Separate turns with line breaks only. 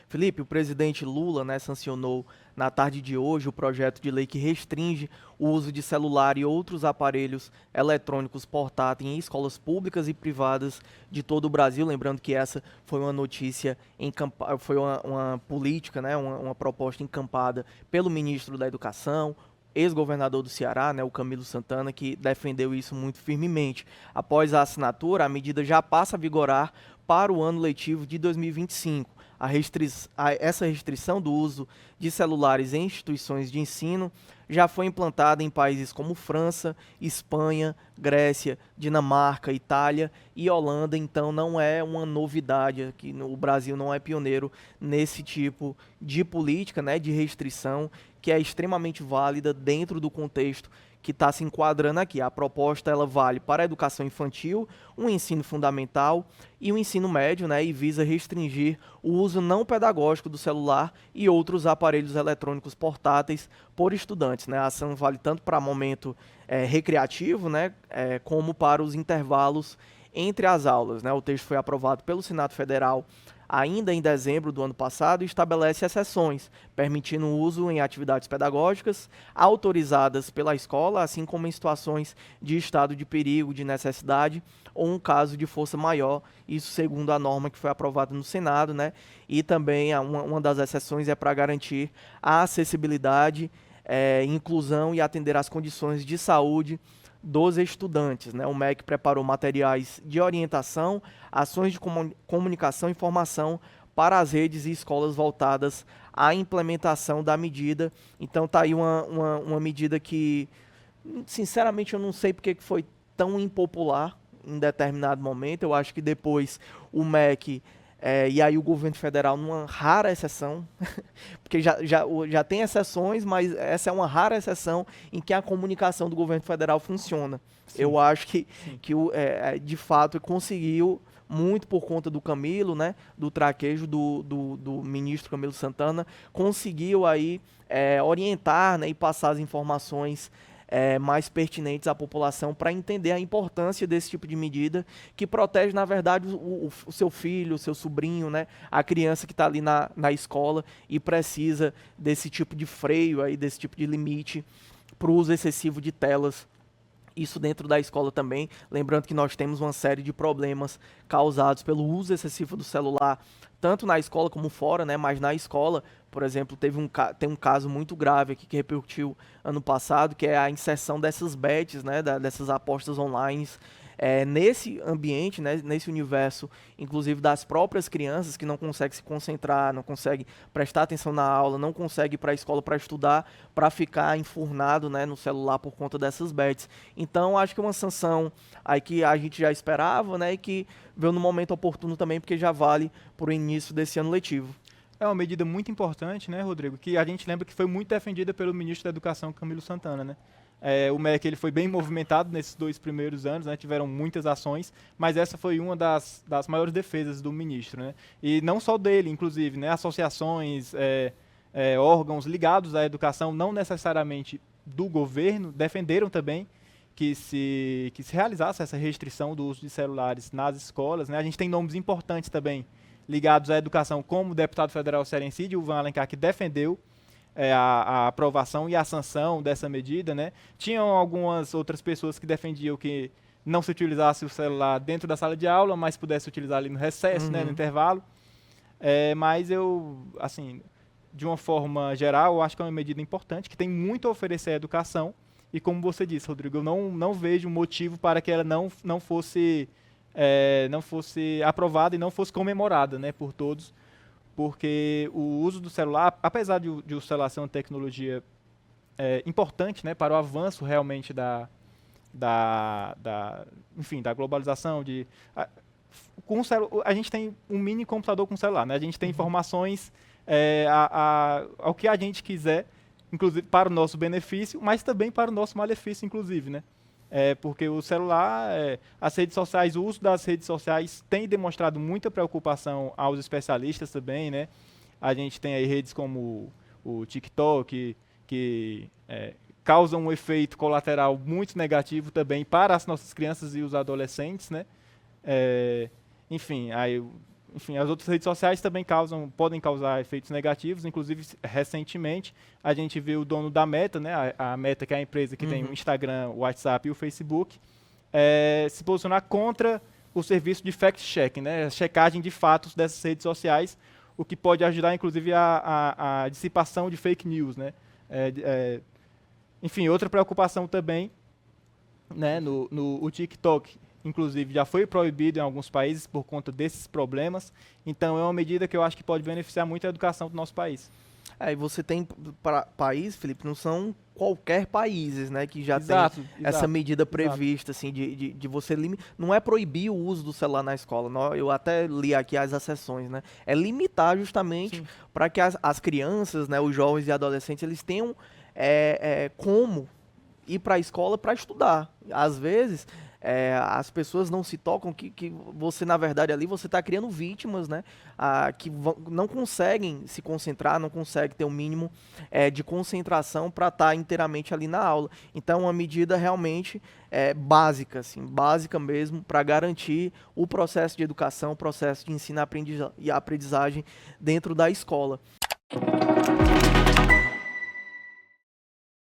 Felipe, o presidente Lula, né, sancionou na tarde de hoje o projeto de lei que restringe o uso de celular e outros aparelhos eletrônicos portáteis em escolas públicas e privadas de todo o Brasil. Lembrando que essa foi uma notícia, foi uma política, né, uma proposta encampada pelo ministro da Educação, ex-governador do Ceará, né, o Camilo Santana, que defendeu isso muito firmemente. Após a assinatura, a medida já passa a vigorar para o ano letivo de 2025. Essa restrição do uso de celulares em instituições de ensino já foi implantada em países como França, Espanha, Grécia, Dinamarca, Itália e Holanda, então não é uma novidade, aqui no Brasil não é pioneiro nesse tipo de política, né, de restrição, que é extremamente válida dentro do contexto que está se enquadrando aqui. A proposta ela vale para a educação infantil, o ensino fundamental e o ensino médio, né, e visa restringir o uso não pedagógico do celular e outros aparelhos eletrônicos portáteis por estudantes, né. A ação vale tanto para momento recreativo, né, como para os intervalos entre as aulas, né. O texto foi aprovado pelo Senado Federal ainda em dezembro do ano passado, e estabelece exceções, permitindo o uso em atividades pedagógicas autorizadas pela escola, assim como em situações de estado de perigo, de necessidade ou um caso de força maior, isso segundo a norma que foi aprovada no Senado, né? E também uma das exceções é para garantir a acessibilidade, inclusão e atender às condições de saúde dos estudantes, né? O MEC preparou materiais de orientação, ações de comunicação e formação para as redes e escolas voltadas à implementação da medida. Então tá aí uma medida que, sinceramente, eu não sei porque que foi tão impopular em determinado momento. Eu acho que depois o MEC e aí o governo federal, numa rara exceção, porque já tem exceções, mas essa é uma rara exceção em que a comunicação do governo federal funciona.
Sim,
Eu acho que,
sim.
de fato, conseguiu, muito por conta do Camilo, né, do traquejo do ministro Camilo Santana, conseguiu aí orientar, né, e passar as informações mais pertinentes à população para entender a importância desse tipo de medida que protege, na verdade, o seu filho, o seu sobrinho, né, a criança que está ali na escola e precisa desse tipo de freio, aí, desse tipo de limite para o uso excessivo de telas, isso dentro da escola também. Lembrando que nós temos uma série de problemas causados pelo uso excessivo do celular, tanto na escola como fora, né? Mas na escola, por exemplo, tem um caso muito grave aqui que repercutiu ano passado, que é a inserção dessas bets, né? Dessas apostas online nesse ambiente, né, nesse universo, inclusive das próprias crianças que não conseguem se concentrar, não conseguem prestar atenção na aula, não conseguem ir para a escola para estudar, para ficar enfurnado, né, no celular por conta dessas bets. Então, acho que é uma sanção aí que a gente já esperava, né, e que veio no momento oportuno também, porque já vale para o início desse ano letivo.
É uma medida muito importante, né, Rodrigo? Que a gente lembra que foi muito defendida pelo ministro da Educação, Camilo Santana, né? O MEC ele foi bem movimentado nesses 2 primeiros anos, né? Tiveram muitas ações, mas essa foi uma das maiores defesas do ministro, né? E não só dele, inclusive, né? Associações, órgãos ligados à educação, não necessariamente do governo, defenderam também que se realizasse essa restrição do uso de celulares nas escolas, né? A gente tem nomes importantes também ligados à educação, como o deputado federal cearense, Gilvan Alencar, que defendeu a aprovação e a sanção dessa medida, né? Tinham algumas outras pessoas que defendiam que não se utilizasse o celular dentro da sala de aula, mas pudesse utilizar ali no recesso, né, no
Uhum.
intervalo. Mas eu, assim, de uma forma geral, eu acho que é uma medida importante, que tem muito a oferecer à educação. E como você disse, Rodrigo, eu não vejo motivo para que ela não fosse aprovada e não fosse comemorada, né, por todos, porque o uso do celular, apesar de o celular ser uma tecnologia importante, né, para o avanço realmente enfim, da globalização, com a gente tem um mini computador com celular, né, a gente tem
Uhum.
informações ao que a gente quiser, inclusive para o nosso benefício, mas também para o nosso malefício, inclusive, né? Porque o celular, as redes sociais, o uso das redes sociais tem demonstrado muita preocupação aos especialistas também, né? A gente tem aí redes como o TikTok, que causam um efeito colateral muito negativo também para as nossas crianças e os adolescentes, né? É, Enfim, aí enfim, as outras redes sociais também podem causar efeitos negativos. Inclusive, recentemente, a gente viu o dono da Meta, né, a Meta, que é a empresa que tem o Instagram, o WhatsApp e o Facebook, se posicionar contra o serviço de fact-checking, né, a checagem de fatos dessas redes sociais, o que pode ajudar, inclusive, a dissipação de fake news, né. Enfim, outra preocupação também, né, o TikTok, inclusive, já foi proibido em alguns países por conta desses problemas. Então, é uma medida que eu acho que pode beneficiar muito a educação do nosso país.
E você tem país, Felipe, não são qualquer países, né, que já tem essa medida prevista, assim, de você não é proibir o uso do celular na escola. Eu até li aqui as exceções, né? É limitar justamente para que as crianças, né, os jovens e adolescentes, eles tenham como ir para a escola para estudar. Às vezes, as pessoas não se tocam que você, na verdade, ali você está criando vítimas, né? Que não conseguem se concentrar, não conseguem ter o mínimo de concentração para estar inteiramente ali na aula. Então, uma medida realmente básica, assim, básica mesmo, para garantir o processo de educação, o processo de ensino e aprendizagem dentro da escola.